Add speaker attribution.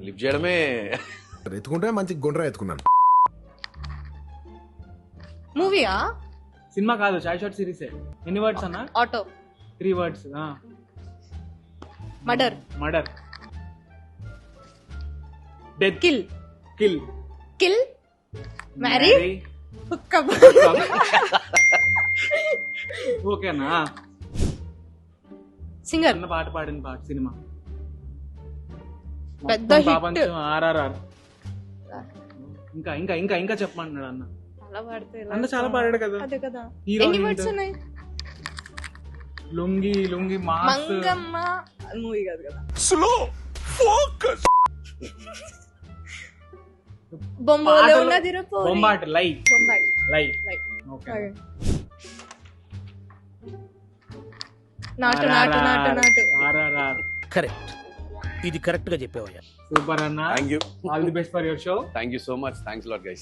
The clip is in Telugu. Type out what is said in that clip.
Speaker 1: లిఫ్ట్ చేయడమే.
Speaker 2: ఎత్తుకుంటే మంచి గుండ్రా ఎత్తుకున్నాను.
Speaker 3: మూవీయా?
Speaker 4: సినిమా కాదు, చాయ్ షాట్ సిరీస్. ఎన్ని వర్డ్స్ అన్న?
Speaker 3: Auto.
Speaker 4: 3 words.
Speaker 3: Murder.
Speaker 4: Murder. Death.
Speaker 3: Kill.
Speaker 4: Kill.
Speaker 3: Kill. Marry. Hook up.
Speaker 4: ఓకేనా?
Speaker 3: సింగర్.
Speaker 4: అన్న పాట పాడిన పాట సినిమా
Speaker 3: పెద్ద
Speaker 4: మొత్తం
Speaker 3: హిట్.
Speaker 4: ప్రపంచం RRR. ఇంకా ఇంకా ఇంకా ఇంకా చెప్పమంటున్నాడు అన్న.
Speaker 3: చాలా పాడితే
Speaker 4: అన్న చాలా పాడాడు కదా.
Speaker 3: అదే కదా.
Speaker 4: హీరో
Speaker 3: ఎన్ని వర్డ్స్ ఉన్నాయి?
Speaker 4: లుంగి లుంగి మాస్.
Speaker 3: మంగమ్మ మూవీ కాదు కదా.
Speaker 2: Slow focus.
Speaker 3: బొంబాలో ఉన్నది రూపో.
Speaker 4: బొంబాట్. లై.
Speaker 3: బొంబాట్.
Speaker 4: లై.
Speaker 3: లైక్.
Speaker 4: ఓకే.
Speaker 3: నాటు నాటు నాటు నాటు.
Speaker 4: RRR.
Speaker 5: కరెక్ట్, ఇది కరెక్ట్ గా చెప్పావయ్యా.
Speaker 4: సూపర్ అన్న.
Speaker 1: Thank you.
Speaker 4: All the best for your show.
Speaker 1: Thank you so much. Thanks lot guys.